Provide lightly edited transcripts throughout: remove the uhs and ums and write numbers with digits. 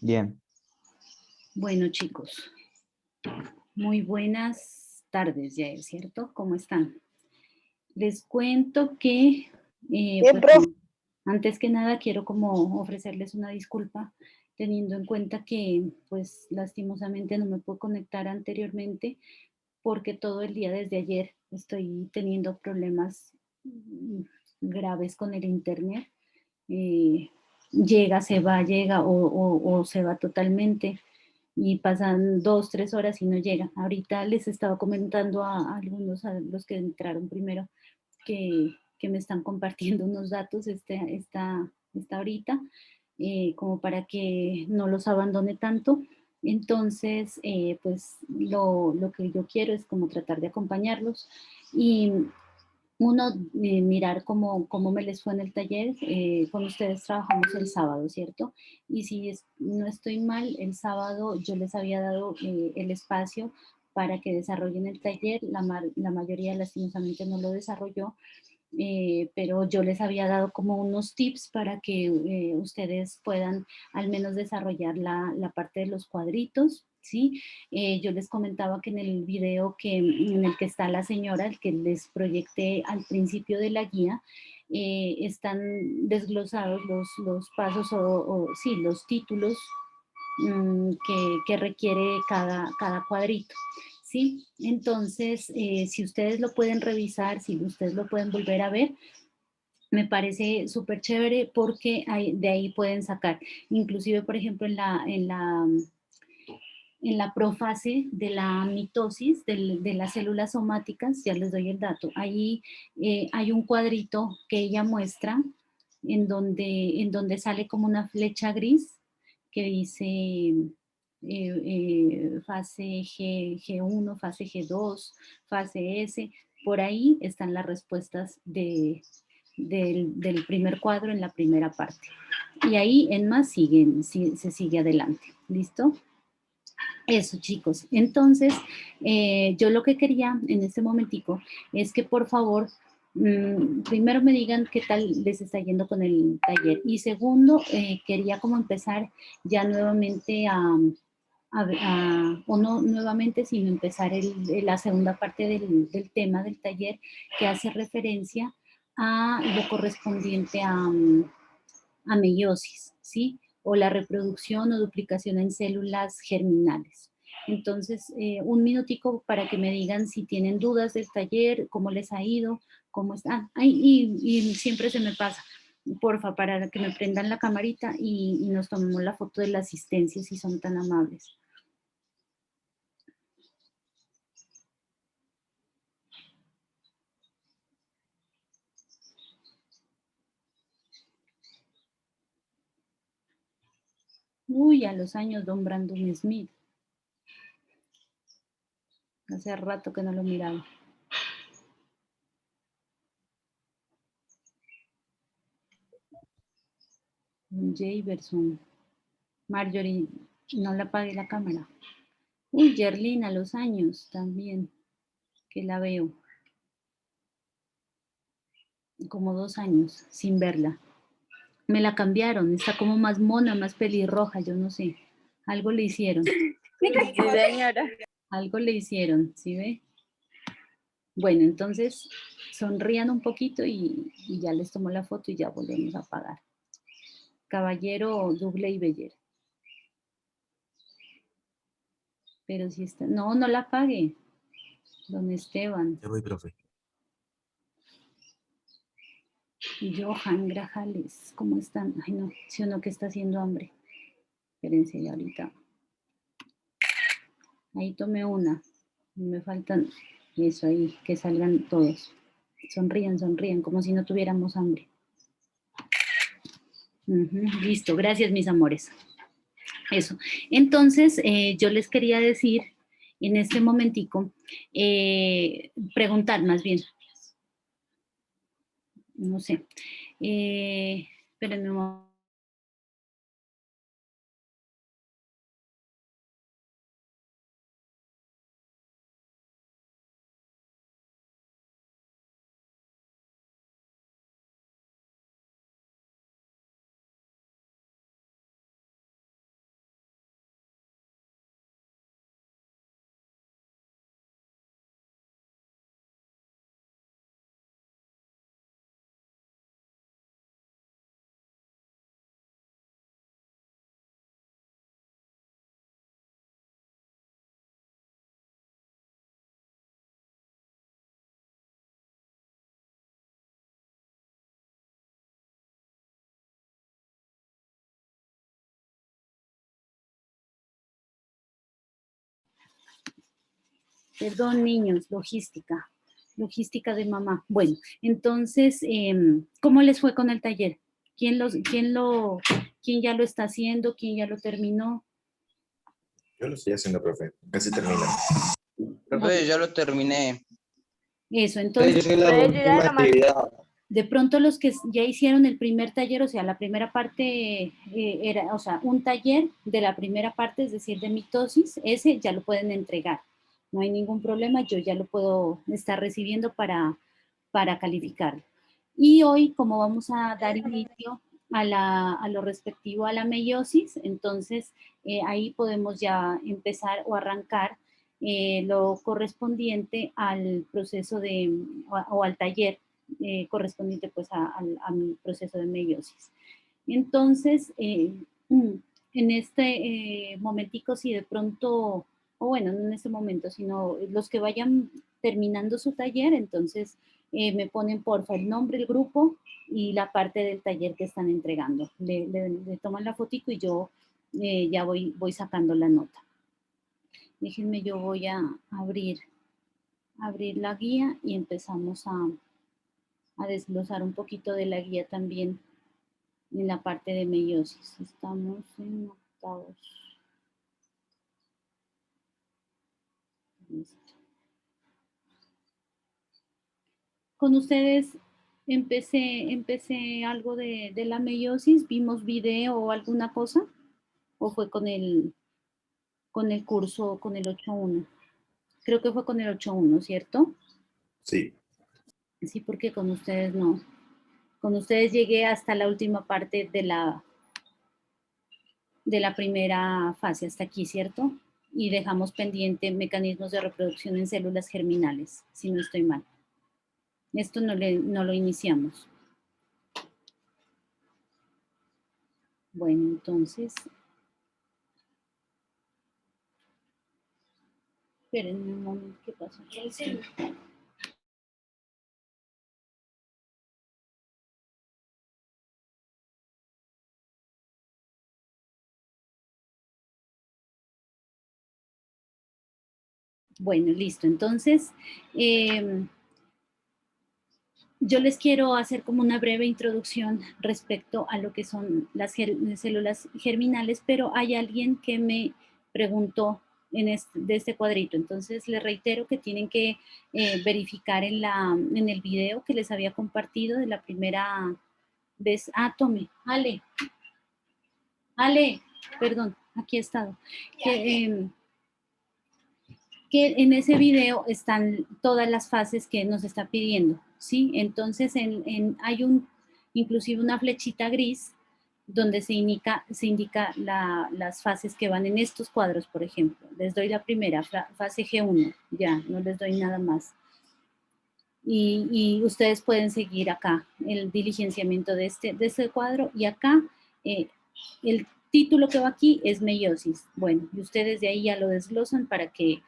Bien, Bueno, chicos, muy buenas tardes ya, ¿es cierto? ¿Cómo están? Les cuento que, Bien, pues, profe. antes que nada quiero como ofrecerles una disculpa, teniendo en cuenta que, pues, lastimosamente no me puedo conectar anteriormente, porque todo el día desde ayer estoy teniendo problemas graves con el internet. eh, Llega, se va, llega o se va totalmente y pasan 2, 3 horas y no llega. Ahorita les estaba comentando a algunos, a los que entraron primero, que me están compartiendo unos datos esta ahorita, como para que no los abandone tanto. Entonces, pues lo que yo quiero es como tratar de acompañarlos y uno, mirar cómo me les fue en el taller. Con ustedes trabajamos el sábado, ¿cierto? Y si no estoy mal, el sábado yo les había dado el espacio para que desarrollen el taller. La mayoría lastimosamente no lo desarrolló, pero yo les había dado como unos tips para que ustedes puedan al menos desarrollar la parte de los cuadritos, ¿sí? Yo les comentaba que en el video en el que está la señora, el que les proyecté al principio de la guía, están desglosados los pasos sí, los títulos que requiere cada cuadrito. ¿Sí? Entonces, si ustedes lo pueden revisar, si ustedes lo pueden volver a ver, me parece súper chévere porque de ahí pueden sacar. Inclusive, por ejemplo, en la profase de la mitosis de las células somáticas, ya les doy el dato, ahí hay un cuadrito que ella muestra en donde sale como una flecha gris que dice fase G1, fase G2, fase S. Por ahí están las respuestas del primer cuadro en la primera parte. Y ahí en más se sigue adelante. ¿Listo? Eso, chicos. Entonces, yo lo que quería en este momentico es que por favor, primero me digan qué tal les está yendo con el taller. Y segundo, quería como empezar ya nuevamente o no nuevamente, sino empezar la segunda parte del tema del taller que hace referencia a lo correspondiente a meiosis, ¿sí? O la reproducción o duplicación en células germinales. Entonces, un minutico para que me digan si tienen dudas del taller, cómo les ha ido, cómo están. Ay, y siempre se me pasa, porfa, para que me prendan la camarita y nos tomemos la foto de la asistencia si son tan amables. Uy, a los años, don Brandon Smith. Hace rato que no lo miraba. Javerson. Marjorie, no le apague la cámara. Uy, Yerlina, a los años también, que la veo. Como 2 años sin verla. Me la cambiaron, está como más mona, más pelirroja, yo no sé. Algo le hicieron. Sí, señora. Algo le hicieron, ¿sí ve? Bueno, entonces sonrían un poquito y ya les tomo la foto y ya volvemos a apagar. Caballero Douglé Beller. Pero si está. No, no la apague, don Esteban. ya voy, profe. Johan Grajales, ¿cómo están? Ay, no, si uno que está haciendo hambre. Espérense ya ahorita. Ahí tomé una. Me faltan eso ahí, que salgan todos. Sonrían, sonrían, como si no tuviéramos hambre. Listo, gracias mis amores. Eso. Entonces, yo les quería decir en este momentico, preguntar más bien, no sé, espérenme un momento. Perdón, niños, logística. Logística de mamá. Bueno, entonces, ¿cómo les fue con el taller? ¿Quién ya lo está haciendo? ¿Quién ya lo terminó? Yo lo estoy haciendo, profe. Casi termino. Profe, ya lo terminé. Eso, Yo entonces, soy la Yo ya última nomás. actividad. de pronto los que ya hicieron el primer taller, o sea, la primera parte era, o sea, un taller de la primera parte, es decir, de mitosis, ese ya lo pueden entregar. No hay ningún problema, yo ya lo puedo estar recibiendo para calificarlo. Y hoy, como vamos a dar inicio a lo respectivo a la meiosis, entonces ahí podemos ya empezar o arrancar lo correspondiente al proceso o al taller correspondiente pues a mi proceso de meiosis. Entonces, en este momentico, si de pronto, o bueno, no en este momento, sino los que vayan terminando su taller, entonces me ponen porfa el nombre, el grupo y la parte del taller que están entregando. Le toman la fotico y yo ya voy sacando la nota. Déjenme, yo voy a abrir la guía y empezamos a desglosar un poquito de la guía también en la parte de meiosis. Estamos en octavos. Listo. Con ustedes empecé algo de la meiosis, vimos video o alguna cosa, o fue con el curso, con el 8.1. Creo que fue con el 8.1, ¿cierto? Sí. Sí, porque con ustedes no. Con ustedes llegué hasta la última parte de la primera fase, hasta aquí, ¿cierto? Y dejamos pendiente mecanismos de reproducción en células germinales, si no estoy mal. Esto no lo iniciamos. Bueno, entonces, esperen un momento, ¿qué pasó? Bueno, listo. Entonces, yo les quiero hacer como una breve introducción respecto a lo que son las células germinales, pero hay alguien que me preguntó de este cuadrito. Entonces, les reitero que tienen que verificar en el video que les había compartido de la primera vez. Ah, tome, Ale, perdón, aquí he estado. Que en ese video están todas las fases que nos está pidiendo, ¿sí? Entonces hay inclusive una flechita gris donde se indica las fases que van en estos cuadros, por ejemplo. Les doy la primera, fase G1, ya, no les doy nada más. Y ustedes pueden seguir acá el diligenciamiento de este cuadro y acá el título que va aquí es meiosis. Bueno, y ustedes de ahí ya lo desglosan para que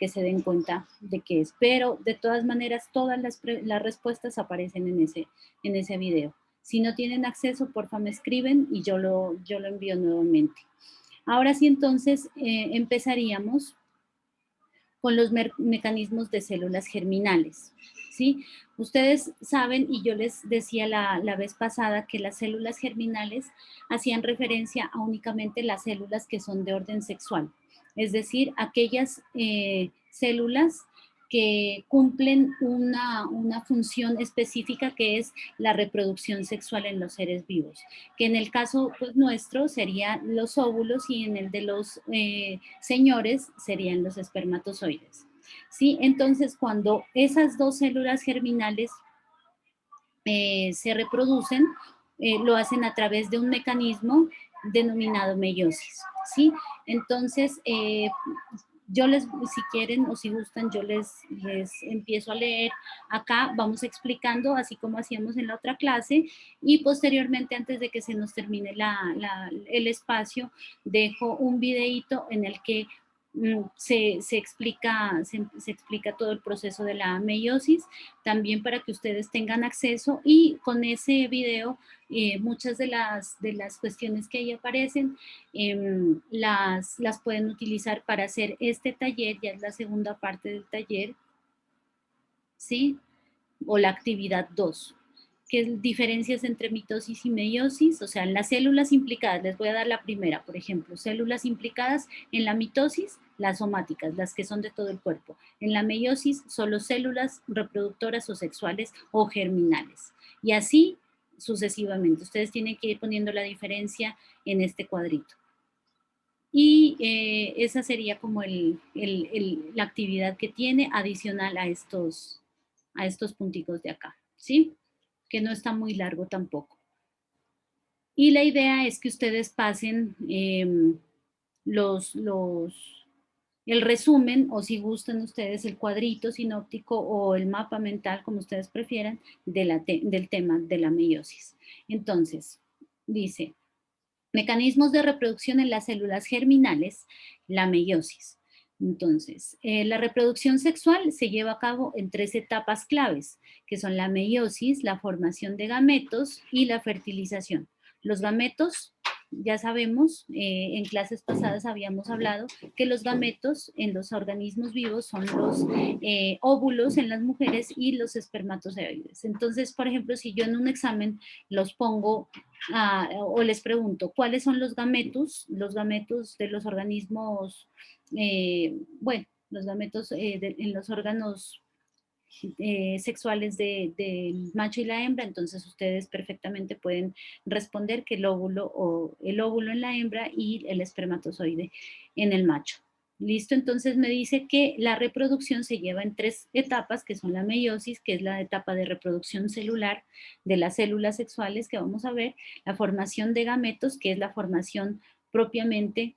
se den cuenta de qué es. Pero de todas maneras, todas las respuestas aparecen en ese video. Si no tienen acceso, porfa me escriben y yo lo envío nuevamente. Ahora sí, entonces, empezaríamos con los mecanismos de células germinales, ¿sí? Ustedes saben, y yo les decía la vez pasada, que las células germinales hacían referencia a únicamente las células que son de orden sexual, es decir, aquellas células que cumplen una función específica que es la reproducción sexual en los seres vivos, que en el caso pues, nuestro serían los óvulos y en el de los señores serían los espermatozoides. ¿Sí? Entonces, cuando esas dos células germinales se reproducen, lo hacen a través de un mecanismo denominado meiosis. ¿Sí? Entonces, si quieren o si gustan, yo les empiezo a leer acá, vamos explicando, así como hacíamos en la otra clase, y posteriormente, antes de que se nos termine el espacio, dejo un videíto en el que se explica todo el proceso de la meiosis, también para que ustedes tengan acceso, y con ese video muchas de las cuestiones que ahí aparecen las pueden utilizar para hacer este taller. Ya es la segunda parte del taller, ¿sí? O la actividad 2. ¿Qué diferencias entre mitosis y meiosis? O sea, en las células implicadas, les voy a dar la primera, por ejemplo, células implicadas en la mitosis, las somáticas, las que son de todo el cuerpo. En la meiosis, solo células reproductoras o sexuales o germinales. Y así sucesivamente. Ustedes tienen que ir poniendo la diferencia en este cuadrito. Y esa sería como la actividad que tiene adicional a estos punticos de acá, ¿sí? Que no está muy largo tampoco. Y la idea es que ustedes pasen el resumen, o si gustan ustedes el cuadrito sinóptico o el mapa mental, como ustedes prefieran, del tema de la meiosis. Entonces, dice, mecanismos de reproducción en las células germinales, la meiosis. Entonces, la reproducción sexual se lleva a cabo en 3 etapas claves, que son la meiosis, la formación de gametos y la fertilización. Los gametos, ya sabemos, en clases pasadas habíamos hablado que los gametos en los organismos vivos son los óvulos en las mujeres y los espermatozoides. Entonces, por ejemplo, si yo en un examen los pongo o les pregunto, ¿cuáles son los gametos? Los gametos de los organismos, bueno, los gametos en los órganos sexuales del macho y la hembra, entonces ustedes perfectamente pueden responder que el óvulo en la hembra y el espermatozoide en el macho. ¿Listo? Entonces me dice que la reproducción se lleva en 3 etapas, que son la meiosis, que es la etapa de reproducción celular de las células sexuales que vamos a ver, la formación de gametos, que es la formación propiamente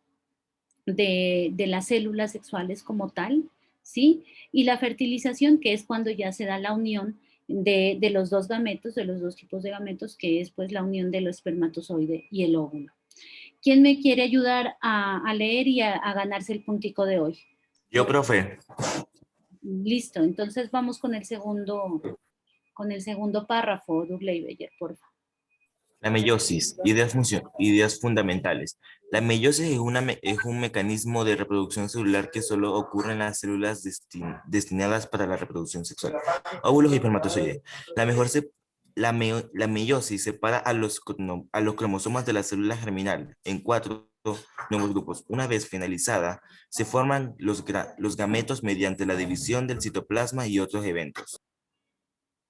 de las células sexuales como tal, ¿sí? Y la fertilización, que es cuando ya se da la unión de los dos gametos, de los dos tipos de gametos, que es pues la unión del espermatozoide y el óvulo. ¿Quién me quiere ayudar a leer y a ganarse el puntico de hoy? Yo, profe. Listo, entonces vamos con el segundo párrafo, Douglas Beyer, por favor. La meiosis, ideas fundamentales. La meiosis es un mecanismo de reproducción celular que solo ocurre en las células destinadas para la reproducción sexual, óvulos y espermatozoides. La meiosis separa a los cromosomas de la célula germinal en 4 nuevos grupos. Una vez finalizada, se forman los gametos mediante la división del citoplasma y otros eventos.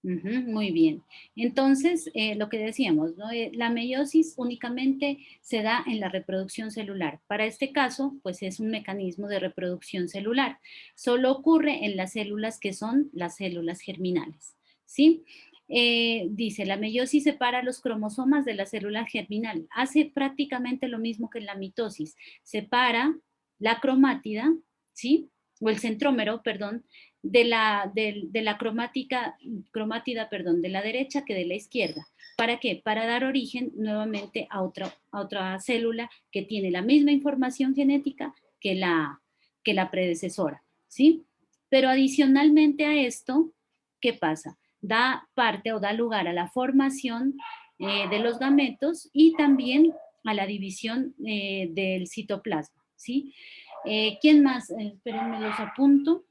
Muy bien. Entonces, lo que decíamos, ¿no? La meiosis únicamente se da en la reproducción celular. Para este caso, pues es un mecanismo de reproducción celular. Solo ocurre en las células que son las células germinales, ¿sí? Dice, la meiosis separa los cromosomas de la célula germinal. Hace prácticamente lo mismo que en la mitosis. Separa la cromátida, ¿sí? O el centrómero, perdón, de la cromátida, perdón, de la derecha que de la izquierda. ¿Para qué? Para dar origen nuevamente a otra célula que tiene la misma información genética que la predecesora, ¿sí? Pero adicionalmente a esto, ¿qué pasa? Da parte o da lugar a la formación de los gametos y también a la división del citoplasma, ¿sí? ¿Quién más? Espérenme, los apunto.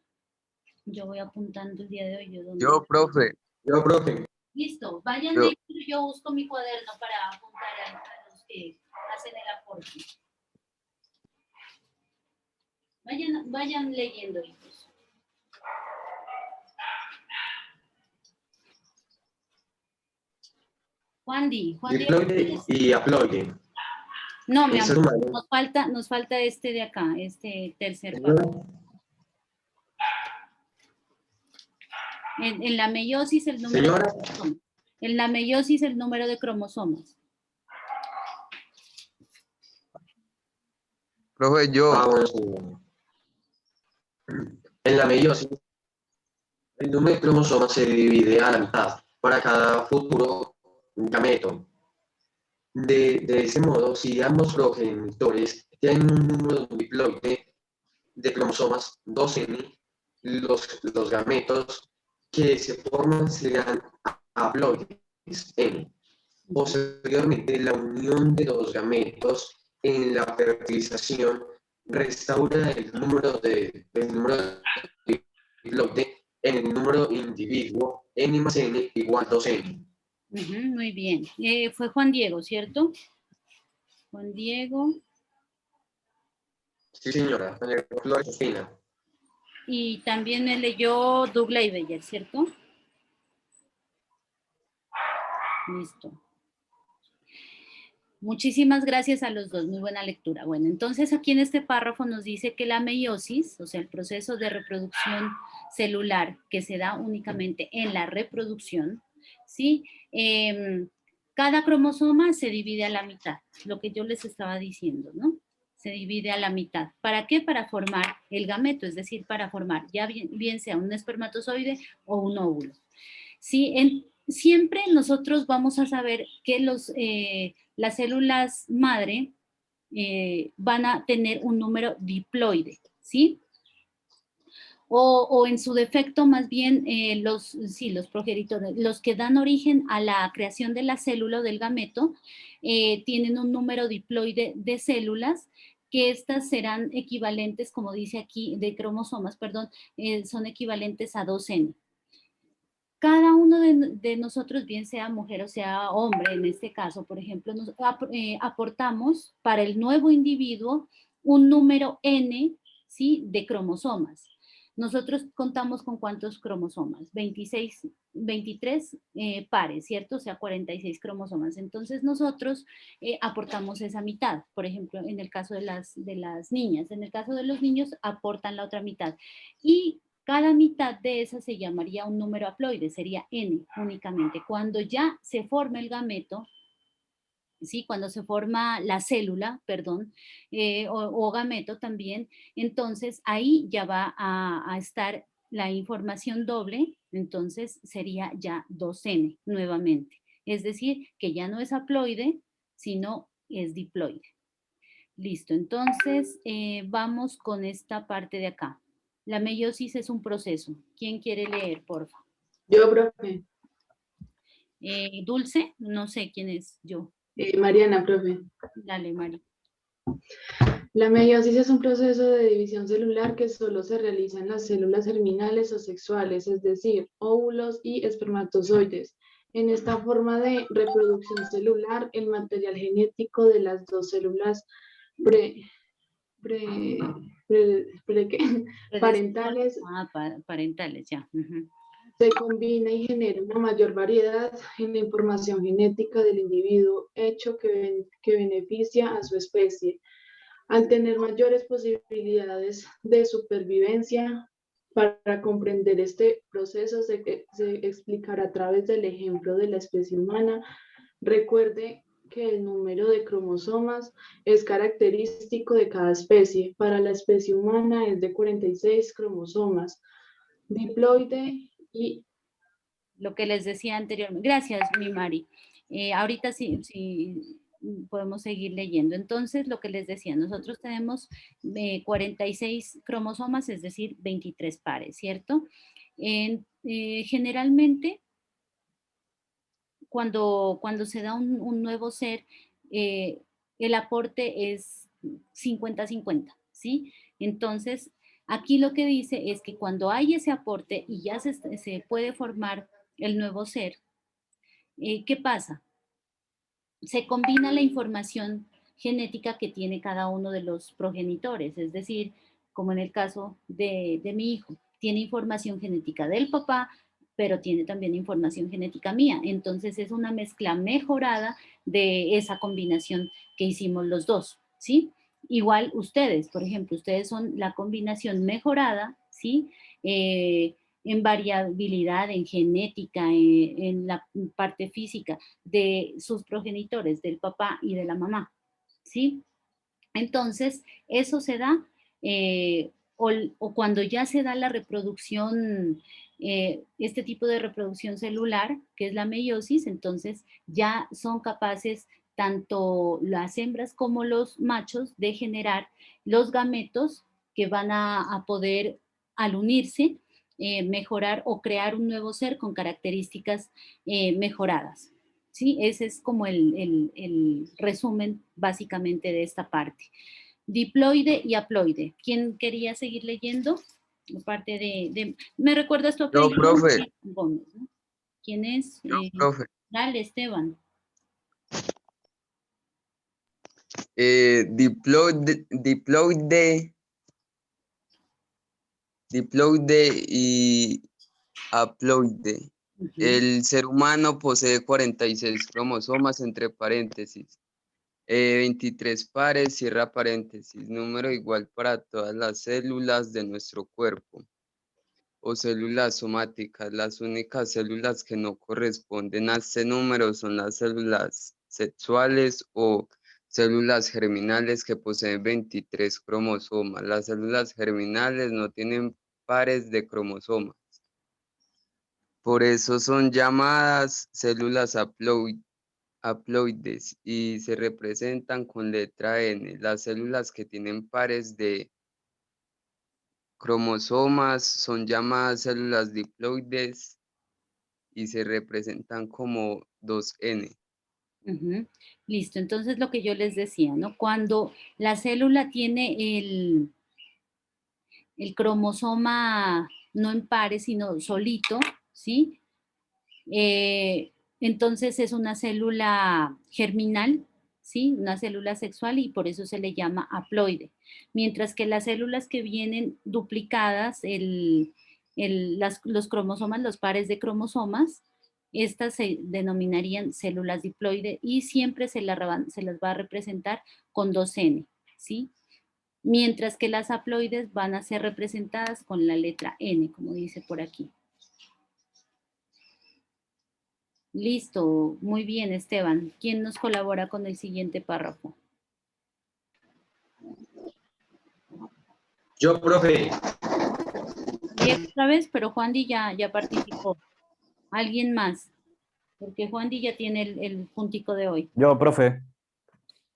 Yo voy apuntando el día de hoy. Yo, profe. Listo, vayan Yo. leyendo, yo busco mi cuaderno para apuntar a los que hacen el aporte. Vayan leyendo, hijos. Juan Di. Diploide y haploide. No, mi El amor, ser humano. nos falta este de acá, este tercer párrafo. En la meiosis el número Señora. de cromosomas. En la meiosis el número de cromosomas. Profe, yo. Bueno, señora. En la meiosis, el número de cromosomas se divide a la mitad para cada futuro gameto. De ese modo, si ambos progenitores tienen un número diploide de cromosomas 2N, los gametos que se forman serán haploides N. Posteriormente, la unión de los gametos en la fertilización restaura el número de diploide en el número individuo N más N igual 2N. Muy bien. Fue Juan Diego, ¿cierto? Juan Diego. Sí, señora. Flores Espina. Y también me leyó Douglas Beyer, ¿cierto? Listo. Muchísimas gracias a los dos, muy buena lectura. Bueno, entonces aquí en este párrafo nos dice que la meiosis, o sea, el proceso de reproducción celular que se da únicamente en la reproducción, ¿sí? Cada cromosoma se divide a la mitad, lo que yo les estaba diciendo, ¿no? Se divide a la mitad. ¿Para qué? Para formar el gameto, es decir, para formar ya bien sea un espermatozoide o un óvulo. ¿Sí? Siempre nosotros vamos a saber que las células madre van a tener un número diploide, ¿sí? O en su defecto, más bien, los progenitores, los que dan origen a la creación de la célula o del gameto, tienen un número diploide de células que estas serán equivalentes, como dice aquí, de cromosomas, perdón, son equivalentes a 2N. Cada uno de nosotros, bien sea mujer o sea hombre, en este caso, por ejemplo, aportamos para el nuevo individuo un número N, ¿sí?, de cromosomas. Nosotros contamos con ¿cuántos cromosomas? 23 pares, ¿cierto? O sea, 46 cromosomas. Entonces nosotros aportamos esa mitad, por ejemplo, en el caso de las niñas. En el caso de los niños aportan la otra mitad. Y cada mitad de esa se llamaría un número haploide, sería N únicamente. Cuando ya se forma el gameto, ¿sí? Cuando se forma la célula, perdón, o gameto también, entonces ahí ya va a estar la información doble, entonces sería ya 2N nuevamente. Es decir, que ya no es haploide, sino es diploide. Listo, entonces vamos con esta parte de acá. La meiosis es un proceso. ¿Quién quiere leer, porfa? Yo, profe. Dulce, no sé quién es yo. Mariana, profe. Dale, Mari. La meiosis es un proceso de división celular que solo se realiza en las células germinales o sexuales, es decir, óvulos y espermatozoides. En esta forma de reproducción celular, el material genético de las dos células parentales Parentales, ya. se combina y genera una mayor variedad en la información genética del individuo, hecho que beneficia a su especie. Al tener mayores posibilidades de supervivencia, para comprender este proceso se explicará a través del ejemplo de la especie humana. Recuerde que el número de cromosomas es característico de cada especie. Para la especie humana es de 46 cromosomas, diploide y... Lo que les decía anteriormente. Gracias, mi Mari. Ahorita sí podemos seguir leyendo. Entonces, lo que les decía, nosotros tenemos 46 cromosomas, es decir, 23 pares, ¿cierto? Generalmente, cuando se da un nuevo ser, el aporte es 50-50, ¿sí? Entonces, aquí lo que dice es que cuando hay ese aporte y ya se puede formar el nuevo ser, ¿qué pasa? Se combina la información genética que tiene cada uno de los progenitores, es decir, como en el caso de mi hijo, tiene información genética del papá, pero tiene también información genética mía. Entonces es una mezcla mejorada de esa combinación que hicimos los dos, ¿sí? Igual ustedes, por ejemplo, ustedes son la combinación mejorada, ¿sí? En variabilidad, en genética, en la parte física de sus progenitores, del papá y de la mamá, ¿sí? Entonces, eso se da, o cuando ya se da la reproducción, este tipo de reproducción celular, que es la meiosis, entonces ya son capaces tanto las hembras como los machos de generar los gametos que van a poder, al unirse, mejorar o crear un nuevo ser con características mejoradas. ¿Sí? Ese es como el resumen básicamente de esta parte. Diploide y haploide. ¿Quién quería seguir leyendo? Aparte ¿me recuerdas tu Yo, apellido? profe, Gómez, ¿no? ¿Quién es? profe. Dale, Esteban. Diploide y haploide. Ujú. El ser humano posee 46 cromosomas, entre paréntesis, 23 pares, cierra paréntesis, número igual para todas las células de nuestro cuerpo o células somáticas. Las únicas células que no corresponden a este número son las células sexuales o células germinales, que poseen 23 cromosomas. Las células germinales no tienen pares de cromosomas. Por eso son llamadas células haploides y se representan con letra N. Las células que tienen pares de cromosomas son llamadas células diploides y se representan como 2N. Ujú. Listo, entonces lo que yo les decía, ¿no? Cuando la célula tiene el cromosoma no en pares, sino solito, ¿sí? Entonces es una célula germinal, ¿sí? Una célula sexual y por eso se le llama haploide. Mientras que las células que vienen duplicadas, los cromosomas, los pares de cromosomas, estas se denominarían células diploide y siempre se las va a representar con 2N, ¿sí? Mientras que las haploides van a ser representadas con la letra N, como dice por aquí. Listo, muy bien, Esteban. ¿Quién nos colabora con el siguiente párrafo? Yo, profe, Diego otra vez, pero Juandi ya participó. ¿Alguien más? Porque Juandi ya tiene el puntico de hoy. Yo, profe,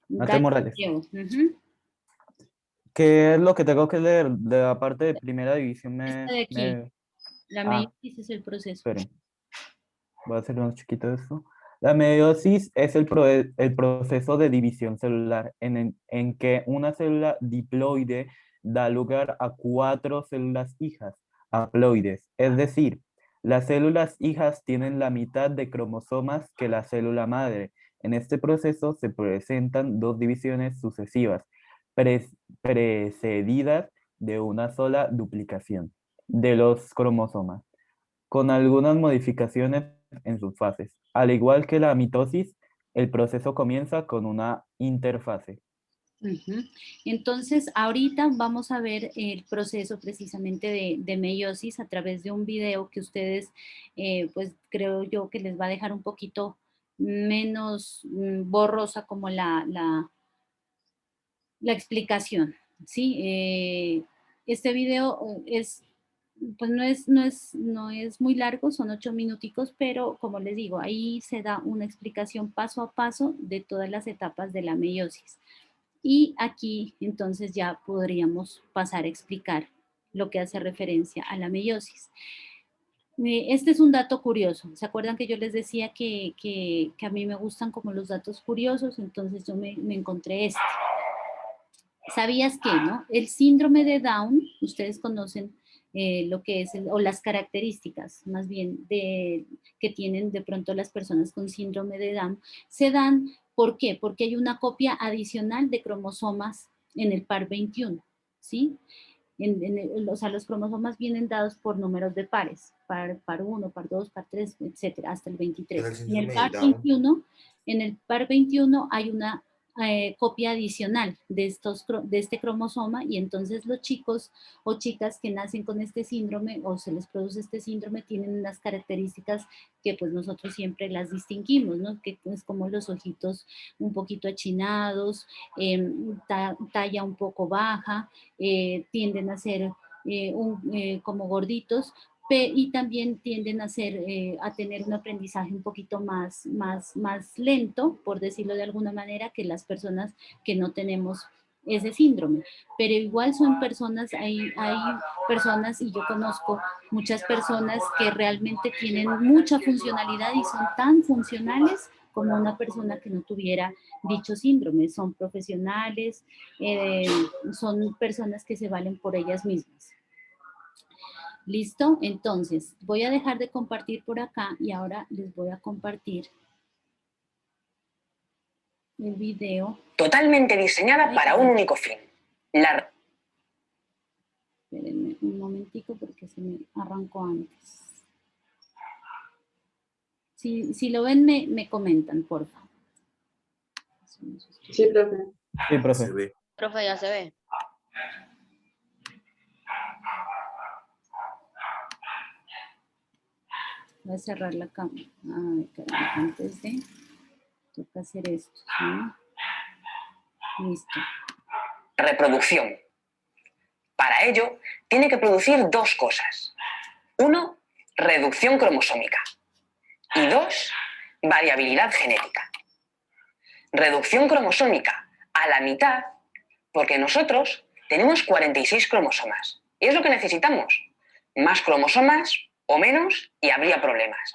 Mateo Dale, Morales. Diego. Ujú. ¿Qué es lo que tengo que leer de la parte de primera división? Esta de aquí, la Ah, meiosis es el proceso. esperen, voy a hacer más chiquito esto. La meiosis es el proceso de división celular en que una célula diploide da lugar a 4 células hijas, haploides. Es decir, las células hijas tienen la mitad de cromosomas que la célula madre. En este proceso se presentan 2 divisiones sucesivas, precedidas de una sola duplicación de los cromosomas, con algunas modificaciones en sus fases. Al igual que la mitosis, el proceso comienza con una interfase. Ujú. Entonces, ahorita vamos a ver el proceso precisamente de meiosis a través de un video que ustedes, pues creo yo que les va a dejar un poquito menos borrosa como la explicación, ¿sí? Este video pues no es muy largo, son 8 minuticos, pero como les digo, ahí se da una explicación paso a paso de todas las etapas de la meiosis. Y aquí entonces ya podríamos pasar a explicar lo que hace referencia a la meiosis. Este es un dato curioso. ¿Se acuerdan que yo les decía que a mí me gustan como los datos curiosos? Entonces yo me encontré este. ¿Sabías que, no? El síndrome de Down, ustedes conocen lo que es, o las características más bien que tienen de pronto las personas con síndrome de Down, se dan, ¿por qué? Porque hay una copia adicional de cromosomas en el par 21, ¿sí? O sea, los cromosomas vienen dados por números de pares, par 1, par 2, par 3, etcétera, hasta el 23. En el par 21, hay una copia adicional de este cromosoma y entonces los chicos o chicas que nacen con este síndrome o se les produce este síndrome tienen unas características que pues nosotros siempre las distinguimos, ¿no? Que es como los ojitos un poquito achinados, talla un poco baja, tienden a ser como gorditos, y también tienden a tener un aprendizaje un poquito más lento, por decirlo de alguna manera, que las personas que no tenemos ese síndrome, pero igual son personas, hay personas, y yo conozco muchas personas que realmente tienen mucha funcionalidad y son tan funcionales como una persona que no tuviera dicho síndrome. Son profesionales, son personas que se valen por ellas mismas. ¿Listo? Entonces, voy a dejar de compartir por acá y ahora les voy a compartir el video. Totalmente diseñada para un único fin. Espérenme un momentico porque se me arrancó antes. Si lo ven, me comentan, por favor. Sí, profe. Sí, profe. Se ve. Profe, ya se ve. Voy a cerrar la cámara. Antes de... Toca hacer esto, ¿sí? Listo. Reproducción. Para ello, tiene que producir dos cosas. 1, reducción cromosómica. Y 2, variabilidad genética. Reducción cromosómica a la mitad, porque nosotros tenemos 46 cromosomas. Y es lo que necesitamos. Más cromosomas o menos y habría problemas.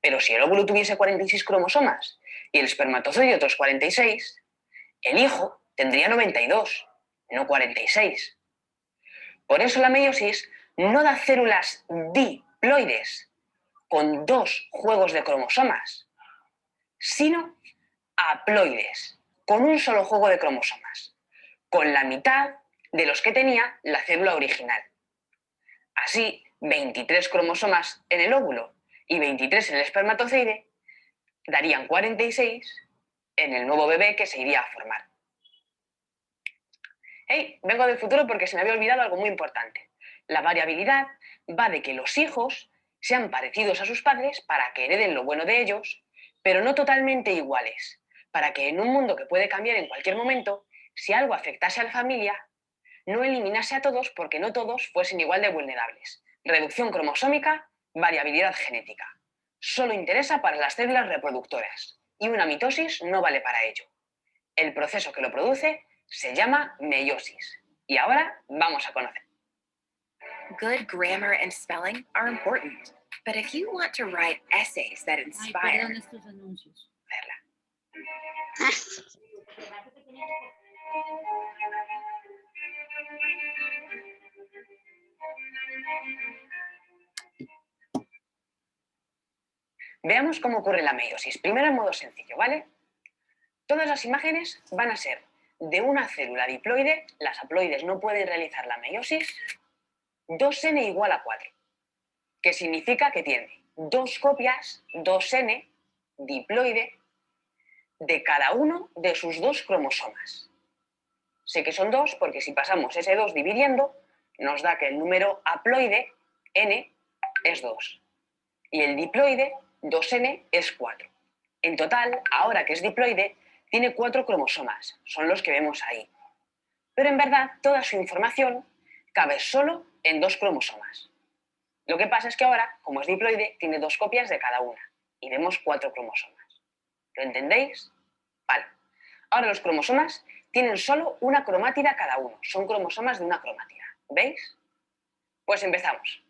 Pero si el óvulo tuviese 46 cromosomas y el espermatozoide otros 46, el hijo tendría 92, no 46. Por eso la meiosis no da células diploides con 2 juegos de cromosomas, sino haploides con un solo juego de cromosomas, con la mitad de los que tenía la célula original. Así, 23 cromosomas en el óvulo y 23 en el espermatozoide darían 46 en el nuevo bebé que se iría a formar. Hey, vengo del futuro porque se me había olvidado algo muy importante. La variabilidad va de que los hijos sean parecidos a sus padres para que hereden lo bueno de ellos, pero no totalmente iguales, para que en un mundo que puede cambiar en cualquier momento, si algo afectase a la familia, no eliminase a todos porque no todos fuesen igual de vulnerables. Reducción cromosómica, variabilidad genética. Solo interesa para las células reproductoras y una mitosis no vale para ello. El proceso que lo produce se llama meiosis. Y ahora vamos a conocer. Good grammar and spelling are important, but if you want to write essays that Ay, inspire, perdón estos anuncios. Veamos cómo ocurre la meiosis. Primero en modo sencillo, ¿vale? Todas las imágenes van a ser de una célula diploide, las haploides no pueden realizar la meiosis, 2n igual a 4, que significa que tiene 2 copias, 2n, diploide, de cada uno de sus 2 cromosomas. Sé que son 2 porque si pasamos ese 2 dividiendo, nos da que el número haploide, n, es 2. Y el diploide, 2n, es 4. En total, ahora que es diploide, tiene 4 cromosomas, son los que vemos ahí. Pero en verdad, toda su información cabe solo en 2 cromosomas. Lo que pasa es que ahora, como es diploide, tiene 2 copias de cada una y vemos 4 cromosomas. ¿Lo entendéis? Vale. Ahora los cromosomas tienen solo una cromátida cada uno, son cromosomas de una cromátida. ¿Veis? Pues empezamos.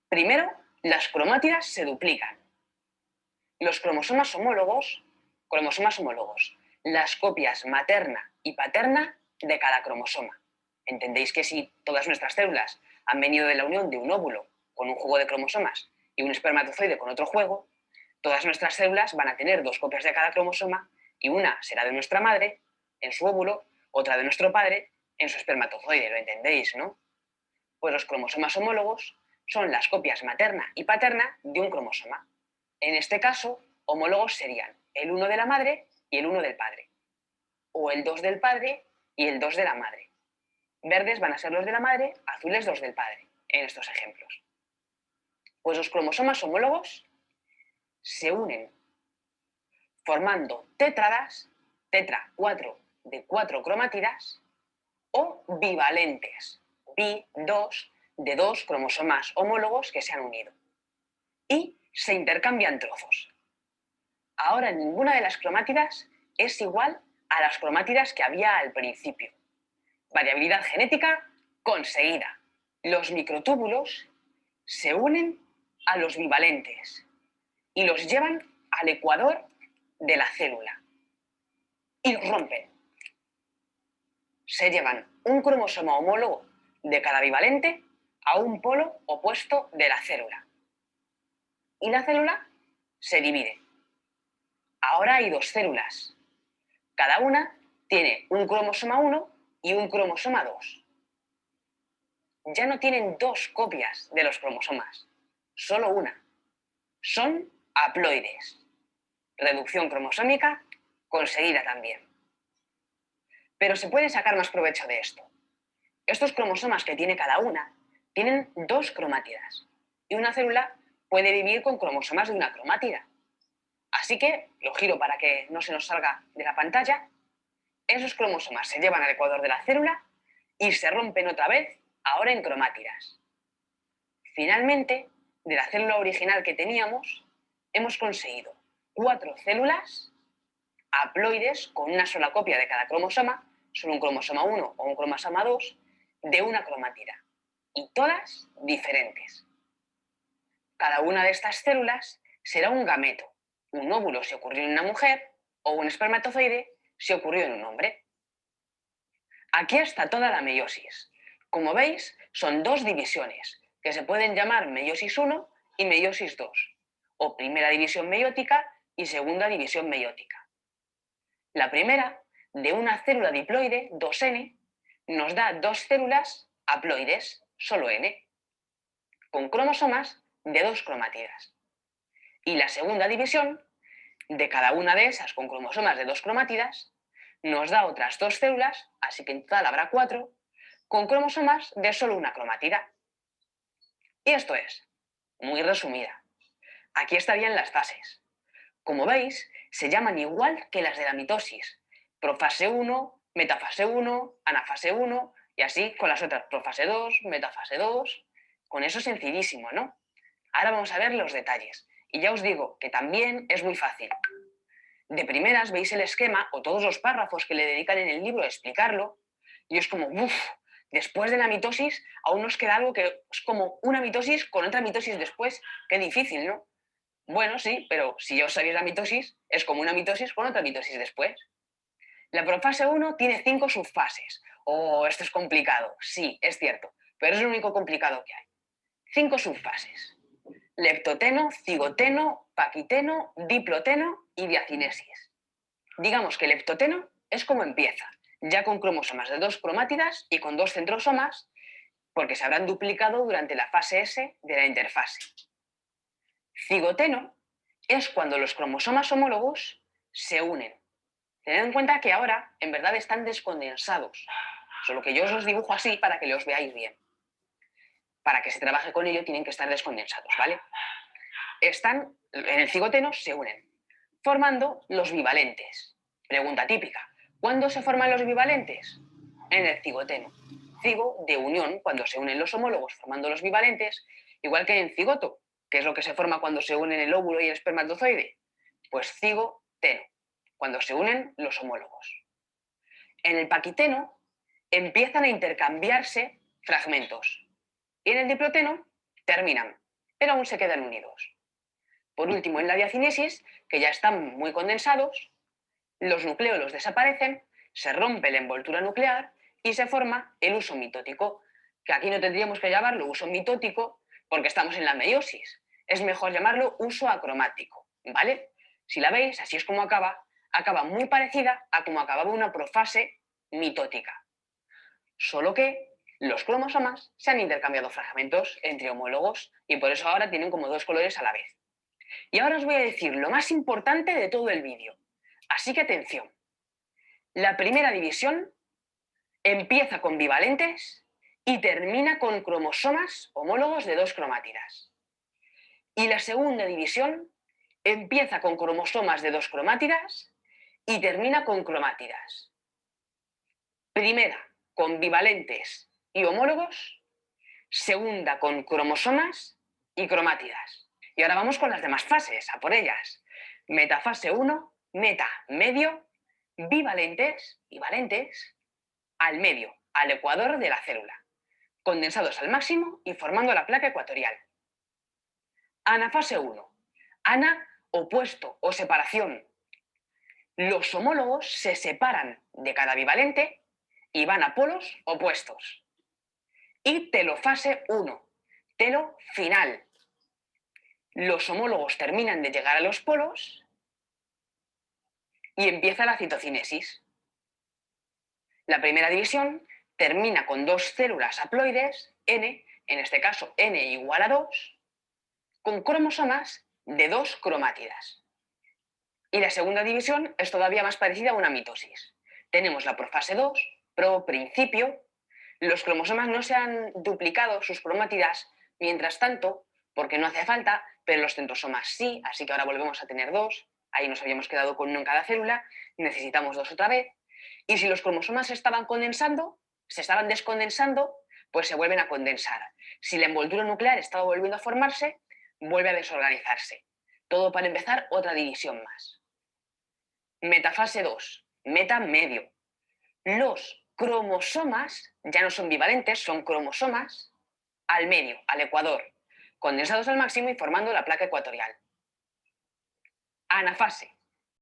Primero, las cromátidas se duplican. Los cromosomas homólogos, las copias materna y paterna de cada cromosoma. Entendéis que si todas nuestras células han venido de la unión de un óvulo con un juego de cromosomas y un espermatozoide con otro juego, todas nuestras células van a tener 2 copias de cada cromosoma y una será de nuestra madre en su óvulo, otra de nuestro padre en su espermatozoide. ¿Lo entendéis, no? Pues los cromosomas homólogos son las copias materna y paterna de un cromosoma. En este caso, homólogos serían el 1 de la madre y el 1 del padre, o el 2 del padre y el 2 de la madre. Verdes van a ser los de la madre, azules los del padre, en estos ejemplos. Pues los cromosomas homólogos se unen formando tétradas, tetra 4 de 4 cromátidas, o bivalentes, bi 2 de 2 cromosomas homólogos que se han unido. Y se intercambian trozos. Ahora ninguna de las cromátidas es igual a las cromátidas que había al principio. Variabilidad genética conseguida. Los microtúbulos se unen a los bivalentes y los llevan al ecuador de la célula y los rompen. Se llevan un cromosoma homólogo de cada bivalente a un polo opuesto de la célula. Y la célula se divide. Ahora hay dos células. Cada una tiene un cromosoma 1 y un cromosoma 2. Ya no tienen dos copias de los cromosomas, solo una. Son haploides. Reducción cromosómica conseguida también. Pero se puede sacar más provecho de esto. Estos cromosomas que tiene cada una tienen dos cromátidas y una célula puede vivir con cromosomas de una cromátida. Así que, lo giro para que no se nos salga de la pantalla, esos cromosomas se llevan al ecuador de la célula y se rompen otra vez, ahora en cromátidas. Finalmente, de la célula original que teníamos, hemos conseguido 4 células haploides con una sola copia de cada cromosoma, solo un cromosoma 1 o un cromosoma 2, de una cromátida, y todas diferentes. Cada una de estas células será un gameto, un óvulo si ocurrió en una mujer o un espermatozoide si ocurrió en un hombre. Aquí está toda la meiosis. Como veis, son dos divisiones, que se pueden llamar meiosis 1 y meiosis 2, o primera división meiótica y segunda división meiótica. La primera, de una célula diploide, 2N, nos da dos células haploides, solo N, con cromosomas de dos cromátidas. Y la segunda división, de cada una de esas con cromosomas de dos cromátidas, nos da otras dos células, así que en total habrá 4, con cromosomas de solo una cromátida. Y esto es, muy resumida. Aquí estarían las fases. Como veis, se llaman igual que las de la mitosis. Profase 1, metafase 1, anafase 1, y así con las otras, profase 2, metafase 2. Con eso sencillísimo, ¿no? Ahora vamos a ver los detalles. Y ya os digo que también es muy fácil. De primeras veis el esquema o todos los párrafos que le dedican en el libro a explicarlo, y es como, uff, después de la mitosis aún nos queda algo que es como una mitosis con otra mitosis después. Qué difícil, ¿no? Bueno, sí, pero si ya os sabéis la mitosis, es como una mitosis con otra mitosis después. La profase 1 tiene 5 subfases. Oh, esto es complicado. Sí, es cierto, pero es lo único complicado que hay. 5 subfases. Leptoteno, cigoteno, paquiteno, diploteno y diacinesis. Digamos que el leptoteno es como empieza, ya con cromosomas de dos cromátidas y con dos centrosomas, porque se habrán duplicado durante la fase S de la interfase. Cigoteno es cuando los cromosomas homólogos se unen. Tened en cuenta que ahora en verdad están descondensados, solo que yo os los dibujo así para que los veáis bien. Para que se trabaje con ello tienen que estar descondensados, ¿vale? En el cigoteno se unen, formando los bivalentes. Pregunta típica, ¿cuándo se forman los bivalentes? En el cigoteno. Cigo, de unión, cuando se unen los homólogos formando los bivalentes, igual que en cigoto, que es lo que se forma cuando se unen el óvulo y el espermatozoide. Pues cigoteno, cuando se unen los homólogos. En el paquiteno empiezan a intercambiarse fragmentos. Y en el diploteno terminan, pero aún se quedan unidos. Por último, en la diacinesis, que ya están muy condensados, los nucleolos desaparecen, se rompe la envoltura nuclear y se forma el uso mitótico, que aquí no tendríamos que llamarlo uso mitótico porque estamos en la meiosis. Es mejor llamarlo uso acromático, ¿vale? Si la veis, así es como acaba muy parecida a como acababa una profase mitótica. Solo que los cromosomas se han intercambiado fragmentos entre homólogos y por eso ahora tienen como dos colores a la vez. Y ahora os voy a decir lo más importante de todo el vídeo. Así que atención. La primera división empieza con bivalentes y termina con cromosomas homólogos de dos cromátidas. Y la segunda división empieza con cromosomas de dos cromátidas y termina con cromátidas. Primera, con bivalentes y homólogos. Segunda, con cromosomas y cromátidas. Y ahora vamos con las demás fases, a por ellas. Metafase 1, meta, medio, bivalentes, al medio, al ecuador de la célula, condensados al máximo y formando la placa ecuatorial. Anafase 1. Ana, opuesto o separación. Los homólogos se separan de cada bivalente y van a polos opuestos. Y telofase 1. Telo final. Los homólogos terminan de llegar a los polos y empieza la citocinesis. La primera división termina con dos células haploides, N, en este caso N igual a 2, con cromosomas de 2 cromátidas. Y la segunda división es todavía más parecida a una mitosis. Tenemos la profase 2, principio. Los cromosomas no se han duplicado sus cromátidas mientras tanto, porque no hace falta, pero los centrosomas sí, así que ahora volvemos a tener 2. Ahí nos habíamos quedado con 1 en cada célula, necesitamos 2 otra vez. Y si los cromosomas se estaban descondensando, pues se vuelven a condensar. Si la envoltura nuclear estaba volviendo a formarse, vuelve a desorganizarse. Todo para empezar otra división más. Metafase 2, meta medio. Los cromosomas ya no son bivalentes, son cromosomas al medio, al ecuador, condensados al máximo y formando la placa ecuatorial. Anafase.